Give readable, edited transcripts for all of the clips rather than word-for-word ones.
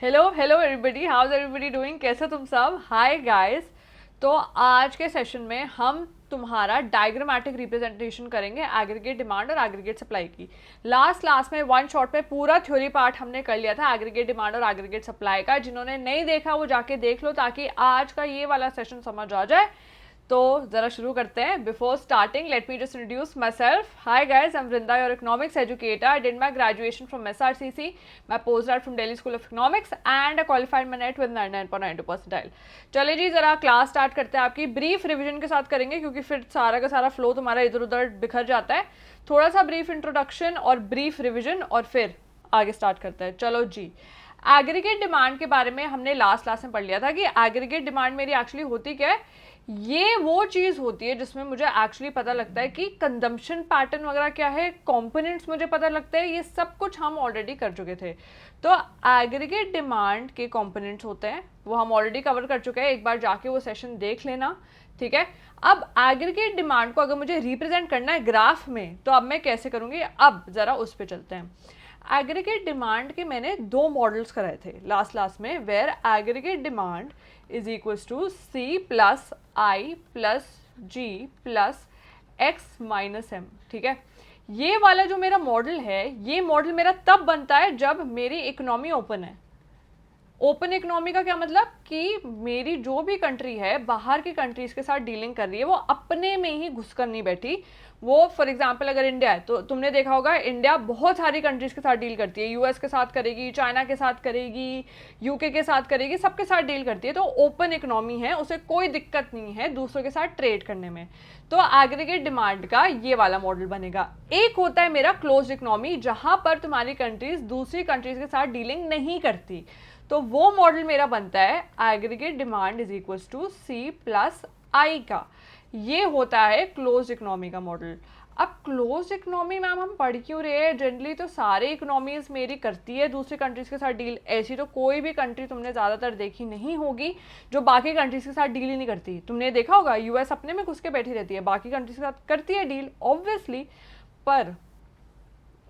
Hello hello everybody, how is everybody doing? कैसे तुम सब? Hi guys. तो आज के सेशन में हम तुम्हारा डायग्रामेटिक रिप्रेजेंटेशन करेंगे एग्रीगेट डिमांड और एग्रीगेट सप्लाई की। लास्ट क्लास में वन शॉट में पूरा थ्योरी पार्ट हमने कर लिया था एग्रीगेट डिमांड और एग्रीगेट सप्लाई का। जिन्होंने नहीं देखा वो जाके देख लो ताकि आज का ये वाला सेशन समझ आ जाए। तो जरा शुरू करते हैं। Before starting let me just introduce my self. Hi guys, I am Vrinda, your economics educator. I did my graduation from SRCC, my postgrad from Delhi School of Economics and I qualified my NET with 99.92 percentile। चले जी, जरा class start करते हैं। आपकी brief revision के साथ करेंगे क्योंकि फिर सारा का सारा फ्लो तुम्हारा इधर उधर बिखर जाता है। थोड़ा सा ब्रीफ इंट्रोडक्शन और ब्रीफ रिवीजन और फिर आगे स्टार्ट करते हैं। चलो जी, एग्रीगेट डिमांड के बारे में हमने लास्ट क्लास में पढ़ लिया था कि एग्रीगेट डिमांड मेरी एक्चुअली होती क्या है। ये वो चीज़ होती है जिसमें मुझे एक्चुअली पता लगता है कि कंजम्पशन पैटर्न वगैरह क्या है, कंपोनेंट्स मुझे पता लगता है। ये सब कुछ हम ऑलरेडी कर चुके थे। तो एग्रीगेट डिमांड के कंपोनेंट्स होते हैं वो हम ऑलरेडी कवर कर चुके हैं, एक बार जाके वो सेशन देख लेना, ठीक है। अब एग्रीगेट डिमांड को अगर मुझे रिप्रेजेंट करना है ग्राफ में तो अब मैं कैसे करूँगी, अब ज़रा उस पर चलते हैं। एग्रीगेट डिमांड के मैंने दो मॉडल्स कराए थे लास्ट क्लास में, where aggregate demand is equals to C plus I plus G plus X minus M, ठीक है। ये वाला जो मेरा मॉडल है, ये मॉडल मेरा तब बनता है जब मेरी इकोनॉमी ओपन है। ओपन इकोनॉमी का क्या मतलब कि मेरी जो भी कंट्री है बाहर की कंट्रीज के साथ डीलिंग कर रही है, वो अपने में ही घुसकर नहीं बैठी। वो फॉर एग्जांपल अगर इंडिया है तो तुमने देखा होगा इंडिया बहुत सारी कंट्रीज के साथ डील करती है। यूएस के साथ करेगी, चाइना के साथ करेगी, यूके के साथ करेगी, सबके साथ डील करती है। तो ओपन इकोनॉमी है, उसे कोई दिक्कत नहीं है दूसरों के साथ ट्रेड करने में। तो एग्रीगेट डिमांड का ये वाला मॉडल बनेगा। एक होता है मेरा क्लोज इकोनॉमी, जहां पर तुम्हारी कंट्रीज दूसरी कंट्रीज के साथ डीलिंग नहीं करती। तो वो मॉडल मेरा बनता है aggregate demand is equals to C plus I का। ये होता है क्लोज इकोनॉमी का मॉडल। अब क्लोज इकोनॉमी मैम हम पढ़ क्यों रहे हैं? जनरली तो सारे इकोनॉमीज मेरी करती है दूसरी कंट्रीज के साथ डील। ऐसी तो कोई भी कंट्री तुमने ज़्यादातर देखी नहीं होगी जो बाकी कंट्रीज के साथ डील ही नहीं करती। तुमने देखा होगा US अपने में घुस के बैठी रहती है, बाकी कंट्रीज के साथ करती है डील ऑब्वियसली। पर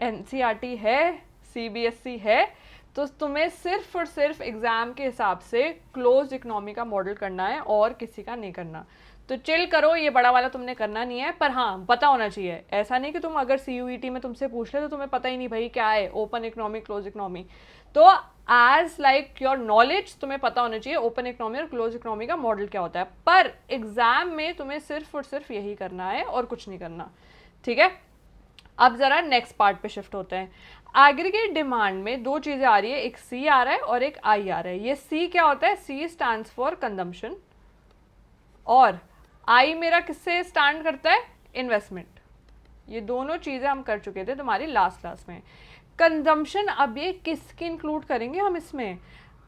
NCERT है, CBSE है, तो तुम्हें सिर्फ और सिर्फ एग्जाम के हिसाब से क्लोज इकोनॉमी का मॉडल करना है और किसी का नहीं करना। तो चिल करो, ये बड़ा वाला तुमने करना नहीं है, पर हाँ पता होना चाहिए। ऐसा नहीं कि तुम अगर CUET में तुमसे पूछ ले तो तुम्हें पता ही नहीं भाई क्या है ओपन इकोनॉमी क्लोज इकोनॉमी। तो एज लाइक योर नॉलेज तुम्हें पता होना चाहिए ओपन इकोनॉमी और क्लोज इकोनॉमी का मॉडल क्या होता है। पर एग्जाम में तुम्हें सिर्फ और सिर्फ यही करना है और कुछ नहीं करना, ठीक है। अब जरा नेक्स्ट पार्ट पे शिफ्ट होते हैं। एग्रीगेट डिमांड में दो चीजें आ रही है, एक C आ रहा है और एक I आ रहा है। ये C क्या होता है? C स्टैंड्स फॉर कंजम्पशन और I मेरा किससे स्टैंड करता है? इन्वेस्टमेंट। ये दोनों चीजें हम कर चुके थे तुम्हारी लास्ट क्लास में। कंजम्पशन अब ये किसकी इंक्लूड करेंगे हम इसमें?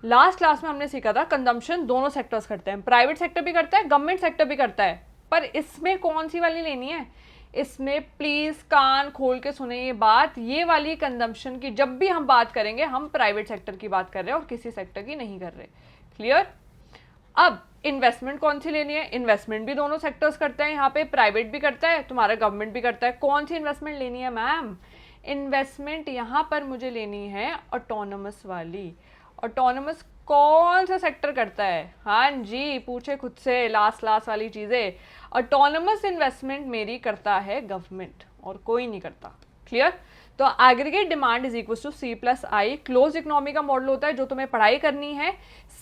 लास्ट क्लास में हमने सीखा था कंजम्पशन दोनों सेक्टर्स करते हैं, प्राइवेट सेक्टर भी करता है, गवर्नमेंट सेक्टर भी करता है। पर इसमें कौन सी वाली लेनी है? इसमें प्लीज कान खोल के सुने ये बात, ये वाली कंजम्पशन की जब भी हम बात करेंगे हम प्राइवेट सेक्टर की बात कर रहे हैं और किसी सेक्टर की नहीं कर रहे। क्लियर? अब इन्वेस्टमेंट कौन सी लेनी है? इन्वेस्टमेंट भी दोनों सेक्टर्स करते हैं, यहाँ पे प्राइवेट भी करता है, तुम्हारा गवर्नमेंट भी करता है। कौन सी इन्वेस्टमेंट लेनी है मैम? इन्वेस्टमेंट यहाँ पर मुझे लेनी है ऑटोनोमस वाली। ऑटोनोमस कौन सा सेक्टर करता है? हाँ जी, पूछे खुद से लास्ट वाली चीजें। ऑटोनोमस इन्वेस्टमेंट मेरी करता है गवर्नमेंट और कोई नहीं करता। क्लियर? तो aggregate demand is equal to C plus I। Close economy का मॉडल होता है जो तुम्हें पढ़ाई करनी है।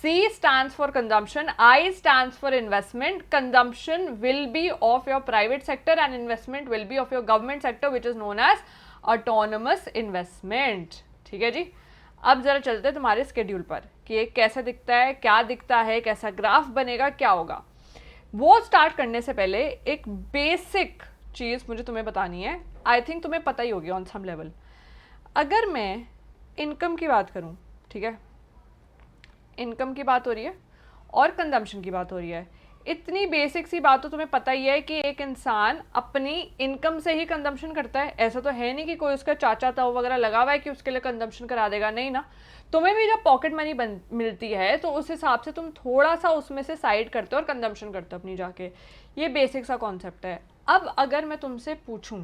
C stands for consumption, I stands for investment. Consumption will be of your private sector and investment will be of your government sector which is known as autonomous investment, ठीक है जी। अब जरा चलते हैं तुम्हारे स्केड्यूल पर कि ये कैसा दिखता है, क्या दिखता है, कैसा ग्राफ बनेगा, क्या होगा। वो स्टार्ट करने से पहले एक बेसिक चीज़ मुझे तुम्हें बतानी है। आई थिंक तुम्हें पता ही होगी ऑन सम लेवल। अगर मैं इनकम की बात करूं, ठीक है, इनकम की बात हो रही है और कंजम्पशन की बात हो रही है। इतनी बेसिक सी बात तो तुम्हें पता ही है कि एक इंसान अपनी इनकम से ही कंजम्पशन करता है। ऐसा तो है नहीं कि कोई उसका चाचा ताऊ वगैरह लगा हुआ है कि उसके लिए कंजम्पशन करा देगा, नहीं ना। तुम्हें भी जब पॉकेट मनी मिलती है तो उस हिसाब से तुम थोड़ा सा उसमें से साइड करते हो और कंजम्पशन करते हो अपनी जाके। ये बेसिक सा कॉन्सेप्ट है। अब अगर मैं तुमसे पूछूं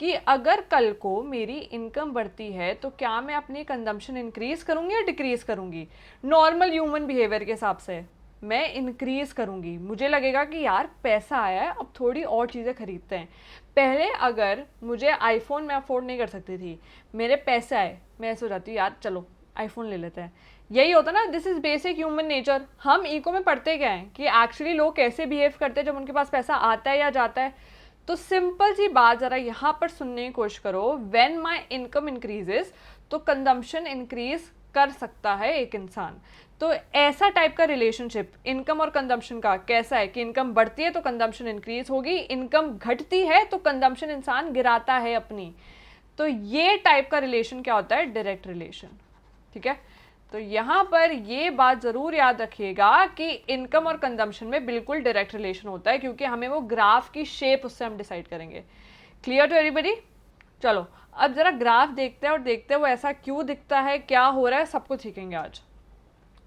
कि अगर कल को मेरी इनकम बढ़ती है तो क्या मैं अपनी कंजम्पशन इंक्रीज करूंगी या डिक्रीज करूंगी? नॉर्मल ह्यूमन बिहेवियर के हिसाब से मैं इंक्रीज करूंगी। मुझे लगेगा कि यार पैसा आया है, अब थोड़ी और चीज़ें खरीदते हैं। पहले अगर मुझे आईफोन मैं अफोर्ड नहीं कर सकती थी, मेरे पैसे आए, मैं ऐसे हो जाती हूँ यार चलो आईफोन ले लेते हैं। यही होता ना, this is basic human nature. हम इको में पढ़ते क्या हैं कि एक्चुअली लोग कैसे बिहेव करते हैं जब उनके पास पैसा आता है या जाता है। तो सिंपल सी बात जरा यहाँ पर सुनने की कोशिश करो, व्हेन माय इनकम इंक्रीजेस तो कंजम्पशन इंक्रीज कर सकता है एक इंसान। तो ऐसा टाइप का रिलेशनशिप इनकम और कंजम्पशन का कैसा है कि इनकम बढ़ती है तो कंजम्पशन इंक्रीज होगी, इनकम घटती है तो कंजम्पशन इंसान गिराता है अपनी। तो ये टाइप का रिलेशन क्या होता है? Direct relation. ठीक है, तो यहाँ पर ये बात ज़रूर याद रखिएगा कि इनकम और कंजम्पशन में बिल्कुल डायरेक्ट रिलेशन होता है, क्योंकि हमें वो ग्राफ की शेप उससे हम डिसाइड करेंगे। Clear to everybody? चलो अब ज़रा ग्राफ देखते हैं और देखते हैं वो ऐसा क्यों दिखता है, क्या हो रहा है, सब कुछ सीखेंगे आज।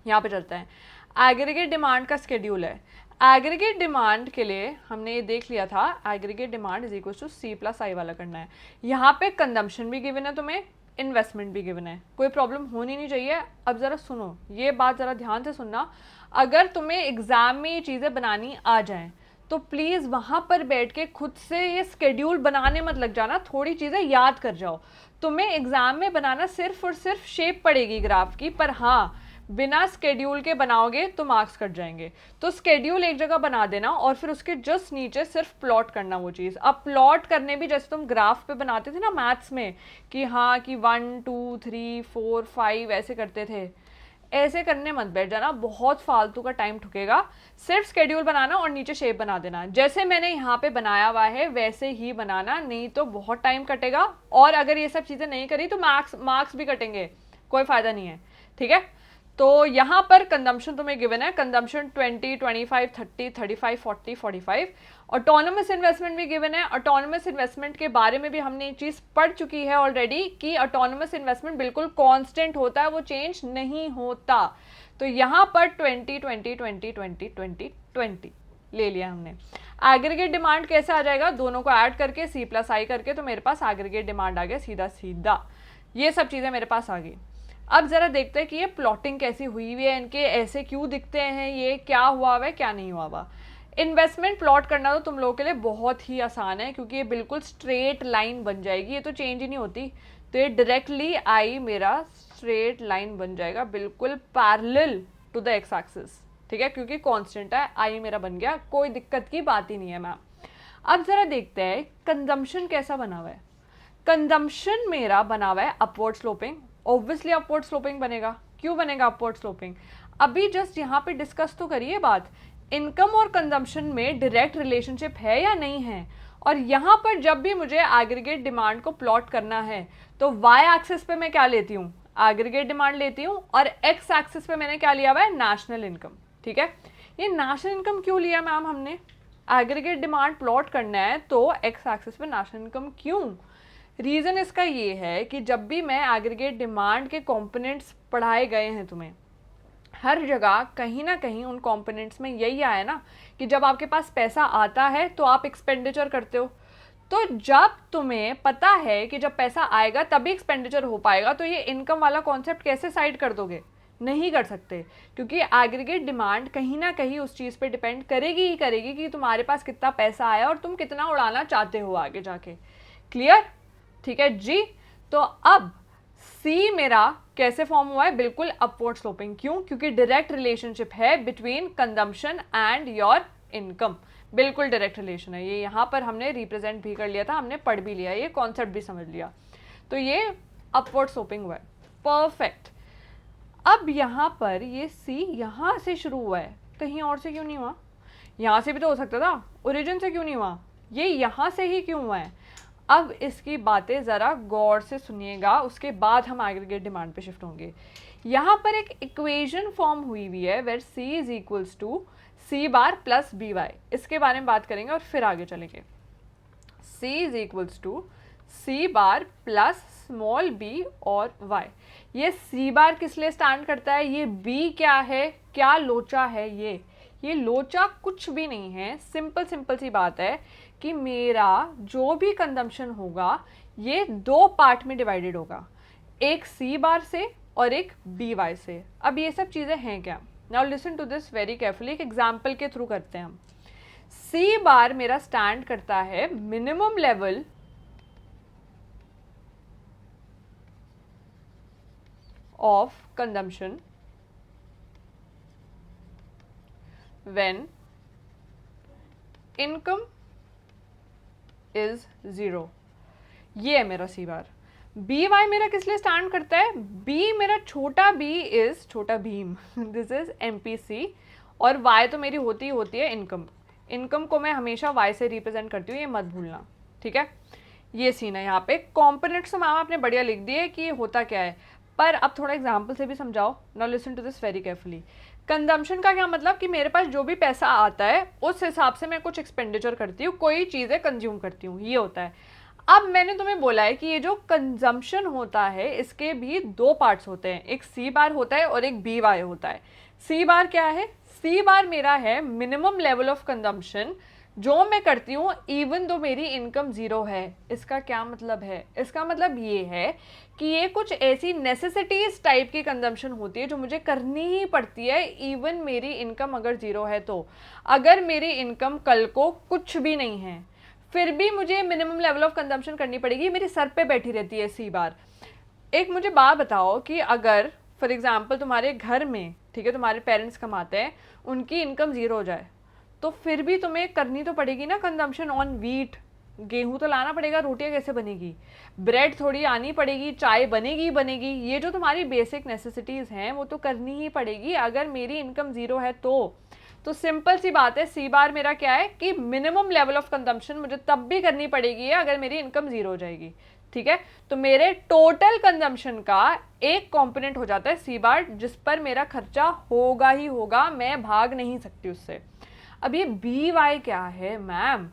यहाँ पे चलते हैं। एग्रीगेट डिमांड का स्केड्यूल है। एग्रीगेट डिमांड के लिए हमने ये देख लिया था, aggregate demand is equal to C plus I वाला करना है। यहाँ पे कंजम्पशन भी गिवन है तुम्हें, इन्वेस्टमेंट भी गिवन है, कोई प्रॉब्लम होनी नहीं चाहिए। अब ज़रा सुनो, ये बात ज़रा ध्यान से सुनना। अगर तुम्हें एग्ज़ाम में ये चीज़ें बनानी आ जाएं तो प्लीज़ वहाँ पर बैठ के खुद से ये स्केड्यूल बनाने मत लग जाना, थोड़ी चीज़ें याद कर जाओ। तुम्हें एग्ज़ाम में बनाना सिर्फ और सिर्फ शेप पड़ेगी ग्राफ की, पर हाँ बिना स्केड्यूल के बनाओगे तो मार्क्स कट जाएंगे। तो स्केड्यूल एक जगह बना देना और फिर उसके जस्ट नीचे सिर्फ प्लॉट करना वो चीज़। अब प्लॉट करने भी जैसे तुम ग्राफ पे बनाते थे ना मैथ्स में कि हाँ कि 1 2 3 4 5 ऐसे करते थे, ऐसे करने मत बैठ जाना, बहुत फालतू का टाइम ठुकेगा। सिर्फ स्केड्यूल बनाना और नीचे शेप बना देना, जैसे मैंने यहाँ पे बनाया हुआ है वैसे ही बनाना, नहीं तो बहुत टाइम कटेगा। और अगर ये सब चीज़ें नहीं करी तो मार्क्स भी कटेंगे, कोई फ़ायदा नहीं है। ठीक है, तो यहाँ पर कंजम्पशन तुम्हें गिवन है, कंजम्पशन 20 25 30 35 40 45। ऑटोनमस इन्वेस्टमेंट भी गिवन है। ऑटोनमस इन्वेस्टमेंट के बारे में भी हमने एक चीज़ पढ़ चुकी है ऑलरेडी कि ऑटोनमस इन्वेस्टमेंट बिल्कुल कांस्टेंट होता है, वो चेंज नहीं होता। तो यहाँ पर 20 20 20 20 20 20 ले लिया हमने। एग्रीगेट डिमांड कैसे आ जाएगा? दोनों को ऐड करके सी प्लस आई करके तो मेरे पास एग्रीगेट डिमांड आ गया सीधा सीधा। ये सब चीज़ें मेरे पास आ गई। अब ज़रा देखते हैं कि ये प्लॉटिंग कैसी हुई हुई है, इनके ऐसे क्यों दिखते हैं, ये क्या हुआ हुआ है क्या नहीं हुआ हुआ। इन्वेस्टमेंट प्लॉट करना तो तुम लोगों के लिए बहुत ही आसान है, क्योंकि ये बिल्कुल स्ट्रेट लाइन बन जाएगी, ये तो चेंज ही नहीं होती। तो ये डायरेक्टली आई मेरा स्ट्रेट लाइन बन जाएगा, बिल्कुल parallel to the X axis. ठीक है, क्योंकि कांस्टेंट है, आई मेरा बन गया, कोई दिक्कत की बात ही नहीं है मैम। अब ज़रा देखते हैं कंजम्पशन कैसा बना हुआ है। कंजम्पशन मेरा बना हुआ है upward sloping. Obviously upward sloping बनेगा। क्यों बनेगा अपवर्ड स्लोपिंग? अभी जस्ट यहाँ पे डिस्कस तो करिए बात, इनकम और कंजम्पशन में डायरेक्ट रिलेशनशिप है या नहीं है। और यहाँ पर जब भी मुझे एग्रीगेट डिमांड को प्लॉट करना है तो वाई एक्सिस पे मैं क्या लेती हूँ? एग्रीगेट डिमांड लेती हूँ, और एक्स एक्सिस पे मैंने क्या लिया हुआ है? National income. ठीक है, ये नेशनल इनकम क्यों लिया मैम हमने? एग्रीगेट डिमांड प्लॉट करना है तो एक्स एक्सिस पे नेशनल इनकम क्यों? रीज़न इसका ये है कि जब भी मैं एग्रीगेट डिमांड के कंपोनेंट्स पढ़ाए गए हैं तुम्हें, हर जगह कहीं ना कहीं उन कंपोनेंट्स में यही आया ना कि जब आपके पास पैसा आता है तो आप एक्सपेंडिचर करते हो। तो जब तुम्हें पता है कि जब पैसा आएगा तभी एक्सपेंडिचर हो पाएगा, तो ये इनकम वाला कॉन्सेप्ट कैसे साइड कर दोगे? नहीं कर सकते, क्योंकि एग्रीगेट डिमांड कहीं ना कहीं उस चीज़ पे डिपेंड करेगी ही करेगी कि तुम्हारे पास कितना पैसा आया और तुम कितना उड़ाना चाहते हो आगे जाके। क्लियर? ठीक है जी। तो अब सी मेरा कैसे फॉर्म हुआ है? बिल्कुल अपवर्ड स्लोपिंग। क्यों? क्योंकि डायरेक्ट रिलेशनशिप है between consumption and your income, बिल्कुल डायरेक्ट रिलेशन है। ये यहाँ पर हमने रिप्रेजेंट भी कर लिया था, हमने पढ़ भी लिया, ये कॉन्सेप्ट भी समझ लिया। तो ये अपवर्ड स्लोपिंग हुआ है, परफेक्ट। अब यहाँ पर ये सी यहाँ से शुरू हुआ है, कहीं और से क्यों नहीं हुआ? यहाँ से भी तो हो सकता था, ओरिजिन से क्यों नहीं हुआ? ये यहाँ से ही क्यों हुआ है? अब इसकी बातें ज़रा गौर से सुनिएगा, उसके बाद हम एग्रीगेट डिमांड पे शिफ्ट होंगे। यहाँ पर एक इक्वेशन फॉर्म हुई हुई है where C is equals to C bar plus B Y, इसके बारे में बात करेंगे और फिर आगे चलेंगे। C is equals to C bar plus small B और वाई। ये सी बार किस लिए स्टैंड करता है? ये बी क्या है? क्या लोचा है ये लोचा कुछ भी नहीं है। सिंपल सी बात है कि मेरा जो भी कंजम्पशन होगा ये दो पार्ट में डिवाइडेड होगा, एक सी बार से और एक बी वाई से। अब ये सब चीज़ें हैं क्या? Now listen to this very carefully, एक एग्जाम्पल के थ्रू करते हैं हम। सी बार मेरा स्टैंड करता है minimum level of consumption when income is 0। ये है मेरा सी बार। बी वाई मेरा किस लिए स्टैंड करता है? बी मेरा छोटा बी इज छोटा भीम, दिस इज एमपीसी, और वाई तो मेरी होती है इनकम। इनकम को मैं हमेशा वाई से रिप्रेजेंट करती हूँ, ये मत भूलना, ठीक है। ये सीन है यहाँ पे। कॉम्पोनेंट्स तो मैम आपने बढ़िया लिख दिए कि ये होता क्या है, पर अब थोड़ा एग्जाम्पल से भी समझाओ। Now listen to this very carefully. Consumption का क्या मतलब कि मेरे पास जो भी पैसा आता है उस हिसाब से मैं कुछ एक्सपेंडिचर करती हूँ, कोई चीज़ें कंज्यूम करती हूँ, ये होता है। अब मैंने तुम्हें बोला है कि ये जो कंजम्पशन होता है इसके भी दो पार्ट्स होते हैं, एक सी बार होता है और एक बी वाई होता है। सी बार क्या है? सी बार मेरा है मिनिमम लेवल ऑफ कंजम्पशन जो मैं करती हूँ इवन दो मेरी इनकम ज़ीरो है। इसका क्या मतलब है? इसका मतलब ये है कि ये कुछ ऐसी नेसेसिटीज टाइप की कंजम्पशन होती है जो मुझे करनी ही पड़ती है इवन मेरी इनकम अगर ज़ीरो है तो। अगर मेरी इनकम कल को कुछ भी नहीं है फिर भी मुझे मिनिमम लेवल ऑफ कंजम्पशन करनी पड़ेगी, मेरी सर पे बैठी रहती है सी बार। एक मुझे बात बताओ कि अगर फॉर एग्जाम्पल तुम्हारे घर में, ठीक है, तुम्हारे पेरेंट्स कमाते हैं, उनकी इनकम ज़ीरो हो जाए तो फिर भी तुम्हें करनी तो पड़ेगी ना कंजम्पशन ऑन वीट। गेहूं तो लाना पड़ेगा, रोटियां कैसे बनेगी, ब्रेड थोड़ी आनी पड़ेगी, चाय बनेगी। ये जो तुम्हारी बेसिक नेसेसिटीज़ हैं वो तो करनी ही पड़ेगी अगर मेरी इनकम ज़ीरो है तो सिंपल सी बात है, सी बार मेरा क्या है कि मिनिमम लेवल ऑफ कंजम्पशन मुझे तब भी करनी पड़ेगी अगर मेरी इनकम ज़ीरो हो जाएगी, ठीक है। तो मेरे टोटल कंजम्पशन का एक कंपोनेंट हो जाता है सी बार जिस पर मेरा खर्चा होगा ही होगा, मैं भाग नहीं सकती उससे। अब ये बी वाई क्या है मैम?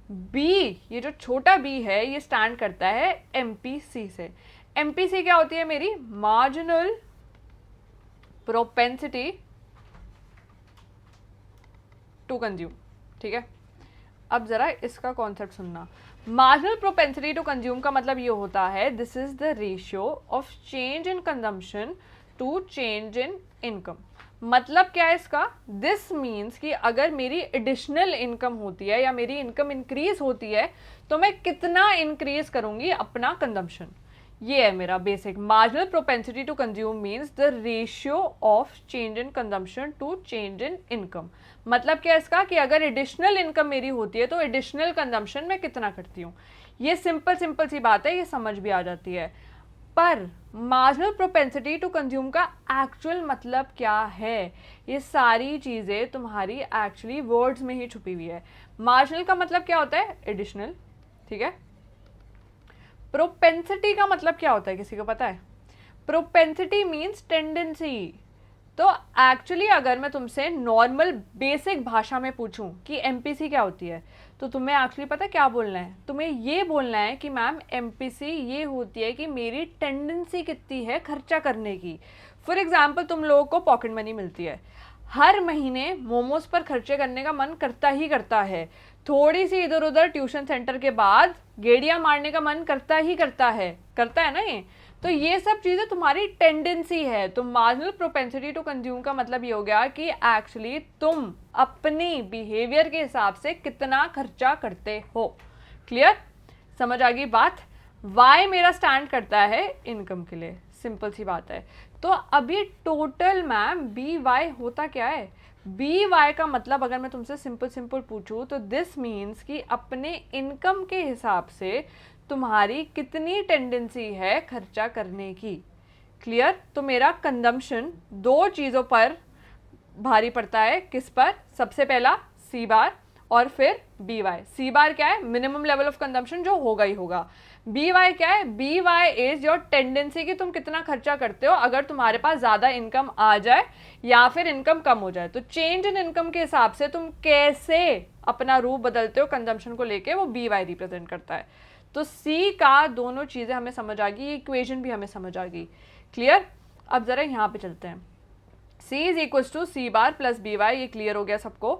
बी, ये जो छोटा बी है ये स्टैंड करता है एमपीसी से। एमपीसी क्या होती है मेरी? मार्जिनल प्रोपेंसिटी टू कंज्यूम, ठीक है। अब जरा इसका कॉन्सेप्ट सुनना। मार्जिनल प्रोपेंसिटी टू कंज्यूम का मतलब ये होता है this is the ratio of change in consumption to change in income. मतलब क्या है इसका? दिस मीन्स कि अगर मेरी एडिशनल इनकम होती है या मेरी इनकम इंक्रीज होती है तो मैं कितना इंक्रीज करूंगी अपना कंजम्पशन। ये है मेरा basic. Marginal propensity to consume means the ratio of change in consumption to change in income. मतलब क्या इसका कि अगर एडिशनल इनकम मेरी होती है तो एडिशनल कंजम्पशन मैं कितना करती हूँ। ये सिंपल सी बात है, ये समझ भी आ जाती है। पर मार्जिनल प्रोपेंसिटी टू कंज्यूम का एक्चुअल मतलब क्या है? ये सारी चीज़ें तुम्हारी एक्चुअली वर्ड्स में ही छुपी हुई है। मार्जिनल का मतलब क्या होता है? एडिशनल, ठीक है। प्रोपेंसिटी का मतलब क्या होता है, किसी को पता है? Propensity means tendency. तो एक्चुअली अगर मैं तुमसे नॉर्मल बेसिक भाषा में पूछूं कि एमपीसी क्या होती है तो तुम्हें एक्चुअली पता है क्या बोलना है? तुम्हें ये बोलना है कि मैम एमपीसी ये होती है कि मेरी टेंडेंसी कितनी है खर्चा करने की। फॉर एग्जाम्पल तुम लोगों को पॉकेट मनी मिलती है, हर महीने मोमोज पर खर्चे करने का मन करता ही करता है, थोड़ी सी इधर उधर ट्यूशन सेंटर के बाद गेड़ियाँ मारने का मन करता है ना ये। तो ये सब चीज़ें तुम्हारी टेंडेंसी है। तो मार्जिनल प्रोपेंसिटी टू कंज्यूम का मतलब ये हो गया कि एक्चुअली तुम अपनी बिहेवियर के हिसाब से कितना खर्चा करते हो। क्लियर? समझ आ गई बात? वाई मेरा स्टैंड करता है इनकम के लिए, सिंपल सी बात है। तो अभी टोटल मैम बी वाई होता क्या है? बी वाई का मतलब अगर मैं तुमसे सिंपल पूछूं तो दिस मीन्स कि अपने इनकम के हिसाब से तुम्हारी कितनी टेंडेंसी है खर्चा करने की। क्लियर? तो मेरा कंजम्पशन दो चीज़ों पर भारी पड़ता है। किस पर? सबसे पहला सी बार और फिर बी वाई। सी बार क्या है? मिनिमम लेवल ऑफ कंजम्पशन जो होगा ही होगा। बी वाई क्या है? B Y is your tendency कि तुम कितना खर्चा करते हो अगर तुम्हारे पास ज़्यादा इनकम आ जाए या फिर इनकम कम हो जाए। तो चेंज इन इनकम के हिसाब से तुम कैसे अपना रूप बदलते हो कंजम्पशन को लेके, वो बी वाई रिप्रेजेंट करता है। तो सी का दोनों चीज़ें हमें समझ आ गई, इक्वेशन भी हमें समझ आ गई। क्लियर? अब ज़रा यहाँ पे चलते हैं। C is equal to C bar plus B Y, ये क्लियर हो गया सबको।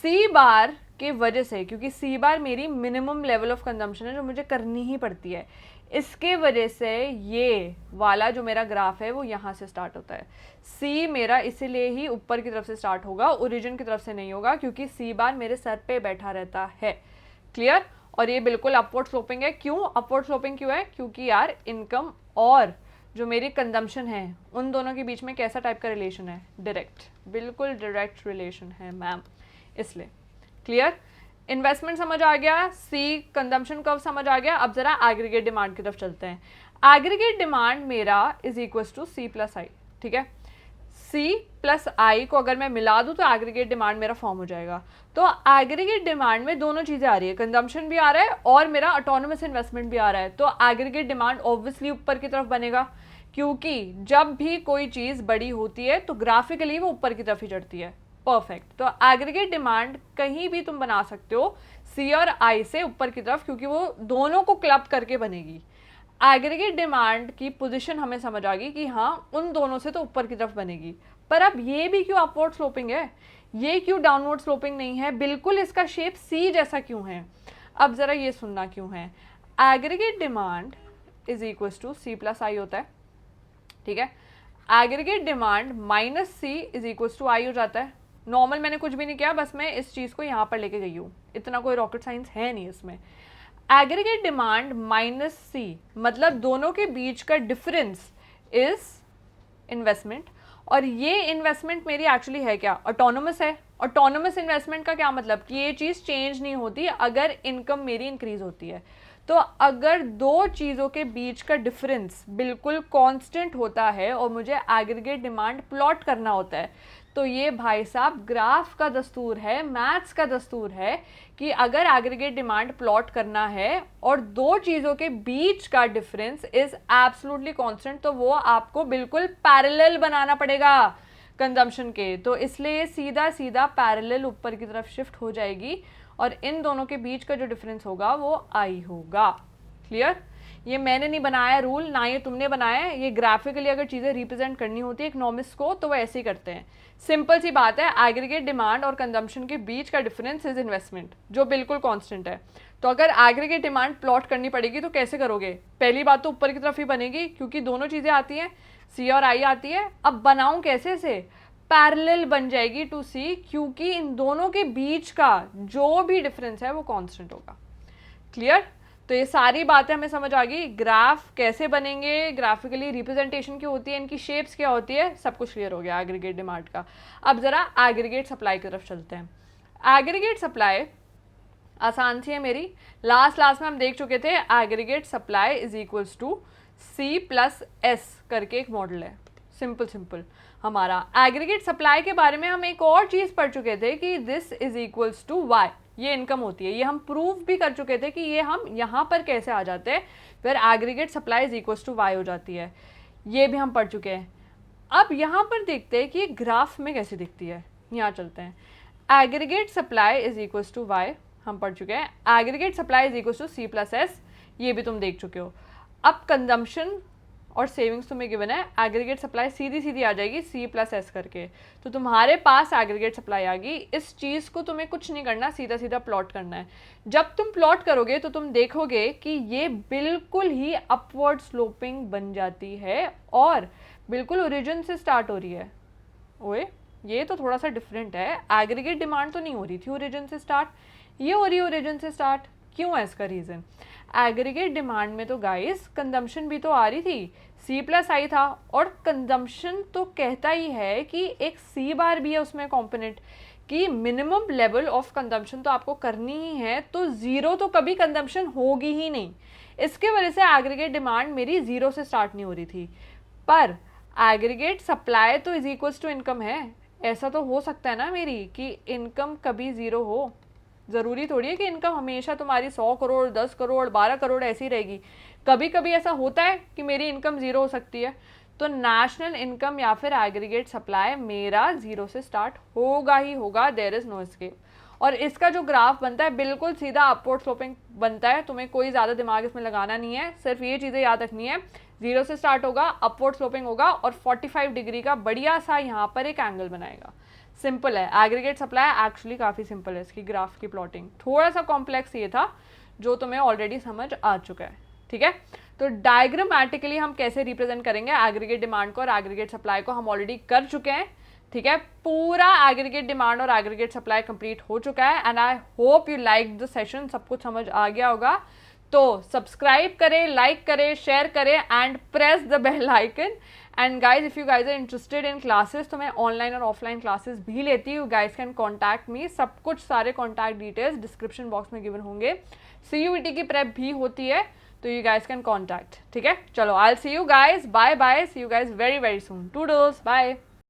सी बार के वजह से, क्योंकि सी बार मेरी मिनिमम लेवल ऑफ कंजम्पशन है जो मुझे करनी ही पड़ती है, इसके वजह से ये वाला जो मेरा ग्राफ है वो यहाँ से स्टार्ट होता है। सी मेरा इसीलिए ही ऊपर की तरफ से स्टार्ट होगा, ओरिजिन की तरफ से नहीं होगा, क्योंकि सी बार मेरे सर पे बैठा रहता है। क्लियर? और ये बिल्कुल अपवर्ड स्लोपिंग है। क्यों अपवर्ड स्लोपिंग क्यों है? क्योंकि यार इनकम और जो मेरी कंजम्पशन है उन दोनों के बीच में कैसा टाइप का रिलेशन है? डायरेक्ट, बिल्कुल डायरेक्ट रिलेशन है मैम, इसलिए। क्लियर? इन्वेस्टमेंट समझ आ गया, सी कंजम्पशन कर्व समझ आ गया। अब जरा एग्रीगेट डिमांड की तरफ चलते हैं। एग्रीगेट डिमांड मेरा is equals to C plus I. ठीक है, सी प्लस आई को अगर मैं मिला दूं तो एग्रीगेट डिमांड मेरा फॉर्म हो जाएगा। तो एग्रीगेट डिमांड में दोनों चीजें आ रही है, कंजम्पशन भी आ रहा है और मेरा ऑटोनोमस इन्वेस्टमेंट भी आ रहा है। तो एग्रीगेट डिमांड ऑब्वियसली ऊपर की तरफ बनेगा, क्योंकि जब भी कोई चीज बड़ी होती है तो ग्राफिकली वो ऊपर की तरफ ही चढ़ती है। परफेक्ट। तो एग्रीगेट डिमांड कहीं भी तुम बना सकते हो सी और आई से ऊपर की तरफ, क्योंकि वो दोनों को क्लब करके बनेगी। एग्रीगेट डिमांड की पोजीशन हमें समझ आ गई कि हाँ उन दोनों से तो ऊपर की तरफ बनेगी। पर अब ये भी क्यों अपवर्ड स्लोपिंग है, ये क्यों डाउनवर्ड स्लोपिंग नहीं है, बिल्कुल इसका शेप सी जैसा क्यों है? अब जरा ये सुनना क्यों है। Aggregate demand is equal to C plus I होता है। ठीक है, aggregate demand minus C is equal to I हो जाता है। नॉर्मल मैंने कुछ भी नहीं किया, बस मैं इस चीज को यहाँ पर लेके गई हूँ, इतना कोई रॉकेट साइंस है नहीं इसमें। एग्रीगेट डिमांड माइनस सी मतलब दोनों के बीच का डिफरेंस इज इन्वेस्टमेंट, और ये इन्वेस्टमेंट मेरी एक्चुअली है क्या? ऑटोनोमस है। ऑटोनोमस इन्वेस्टमेंट का क्या मतलब? कि ये चीज़ चेंज नहीं होती अगर इनकम मेरी इंक्रीज होती है। तो अगर दो चीज़ों के बीच का डिफरेंस बिल्कुल कांस्टेंट होता है और मुझे एग्रीगेट डिमांड प्लॉट करना होता है, तो ये भाई साहब ग्राफ का दस्तूर है, मैथ्स का दस्तूर है कि अगर एग्रीगेट डिमांड प्लॉट करना है और दो चीज़ों के बीच का डिफरेंस इज एब्सोल्युटली कांस्टेंट, तो वो आपको बिल्कुल पैरेलल बनाना पड़ेगा कंजम्पशन के। तो इसलिए सीधा सीधा पैरेलल ऊपर की तरफ शिफ्ट हो जाएगी और इन दोनों के बीच का जो डिफरेंस होगा वो आई होगा। क्लियर? ये मैंने नहीं बनाया रूल, ना ये तुमने बनाया है। ये ग्राफिकली अगर चीज़ें रिप्रेजेंट करनी होती है इकोनॉमिक्स को तो वो ऐसे ही करते हैं। सिंपल सी बात है, एग्रीगेट डिमांड और कंजम्पशन के बीच का डिफरेंस इज इन्वेस्टमेंट, जो बिल्कुल कांस्टेंट है। तो अगर एग्रीगेट डिमांड प्लॉट करनी पड़ेगी तो कैसे करोगे? पहली बात तो ऊपर की तरफ ही बनेगी, क्योंकि दोनों चीज़ें आती हैं, सी और आई आती है। अब बनाऊँ कैसे से? पैरेलल बन जाएगी टू सी, क्योंकि इन दोनों के बीच का जो भी डिफरेंस है वो कांस्टेंट होगा। क्लियर? तो ये सारी बातें हमें समझ आ गई। ग्राफ कैसे बनेंगे, ग्राफिकली रिप्रेजेंटेशन क्या होती है, इनकी शेप्स क्या होती है, सब कुछ क्लियर हो गया एग्रीगेट डिमांड का। अब जरा एग्रीगेट सप्लाई की तरफ चलते हैं। एग्रीगेट सप्लाई आसान सी है मेरी, लास्ट में हम देख चुके थे। Aggregate supply is equals to C plus S करके एक मॉडल है, सिंपल हमारा। एग्रीगेट सप्लाई के बारे में हम एक और चीज़ पढ़ चुके थे कि this is equals to Y, ये इनकम होती है। ये हम प्रूव भी कर चुके थे कि ये हम यहाँ पर कैसे आ जाते हैं, फिर aggregate supply is equals to Y हो जाती है। ये भी हम पढ़ चुके हैं। अब यहाँ पर देखते हैं कि ग्राफ में कैसे दिखती है। यहाँ चलते हैं। Aggregate supply is equals to Y हम पढ़ चुके हैं। Aggregate supply is equals to C plus S, ये भी तुम देख चुके हो। अब कंजम्पशन और सेविंग्स तुम्हें गिवन है, एग्रीगेट सप्लाई सीधी आ जाएगी सी प्लस एस करके। तो तुम्हारे पास एग्रीगेट सप्लाई आ गई। इस चीज़ को तुम्हें कुछ नहीं करना, सीधा प्लॉट करना है। जब तुम प्लॉट करोगे तो तुम देखोगे कि ये बिल्कुल ही अपवर्ड स्लोपिंग बन जाती है और बिल्कुल ओरिजिन से स्टार्ट हो रही है। ओए ये तो थोड़ा सा डिफरेंट है, एग्रीगेट डिमांड तो नहीं हो रही थी ओरिजिन से स्टार्ट, ये हो रही है ओरिजिन से स्टार्ट। क्यों है इसका रीज़न? एग्रीगेट डिमांड में तो गाइस कंजम्पशन भी तो आ रही थी, सी प्लस आई था, और कंजम्पशन तो कहता ही है कि एक सी बार भी है उसमें कंपोनेंट कि मिनिमम लेवल ऑफ कंजम्पशन तो आपको करनी ही है, तो ज़ीरो तो कभी कंजम्पशन होगी ही नहीं। इसके वजह से एग्रीगेट डिमांड मेरी ज़ीरो से स्टार्ट नहीं हो रही थी। पर एग्रीगेट सप्लाई तो इज इक्वल्स टू इनकम है। ऐसा तो हो सकता है ना मेरी कि इनकम कभी ज़ीरो हो, ज़रूरी थोड़ी है कि इनकम हमेशा तुम्हारी 100 करोड़ 10 करोड़ 12 करोड़ ऐसी रहेगी। कभी कभी ऐसा होता है कि मेरी इनकम ज़ीरो हो सकती है। तो नेशनल इनकम या फिर एग्रीगेट सप्लाई मेरा ज़ीरो से स्टार्ट होगा ही होगा, देयर इज़ नो एस्केप। और इसका जो ग्राफ बनता है बिल्कुल सीधा अपवर्ड स्लोपिंग बनता है। तुम्हें कोई ज़्यादा दिमाग इसमें लगाना नहीं है, सिर्फ ये चीज़ें याद रखनी है। ज़ीरो से स्टार्ट होगा, अपवर्ड स्लोपिंग होगा और 45 डिग्री का बढ़िया सा यहाँ पर एक एंगल बनाएगा। सिंपल है। एग्रीगेट सप्लाई एक्चुअली काफ़ी सिंपल है, इसकी ग्राफ की प्लॉटिंग। थोड़ा सा कॉम्प्लेक्स ये था जो तुम्हें ऑलरेडी समझ आ चुका है, ठीक है। तो डायग्रामेटिकली हम कैसे रिप्रेजेंट करेंगे एग्रीगेट डिमांड को और एग्रीगेट सप्लाई को, हम ऑलरेडी कर चुके हैं, ठीक है। पूरा एग्रीगेट डिमांड और एग्रीगेट सप्लाई कंप्लीट हो चुका है and I hope you like the session, सब कुछ समझ आ गया होगा। तो सब्सक्राइब करें, लाइक करें, शेयर करें and press the bell icon. And guys if you guys are interested in classes, तो मैं ऑनलाइन और ऑफलाइन क्लासेस भी लेती हूँ, गाइज कैन कॉन्टैक्ट मी। सब कुछ सारे कॉन्टैक्ट डिटेल्स डिस्क्रिप्शन बॉक्स में गिवन होंगे। CUET की प्रेप भी होती है, तो यू गाइज कैन कॉन्टैक्ट, ठीक है। चलो I will see you guys, bye bye, see you guys very very soon, toodles, bye.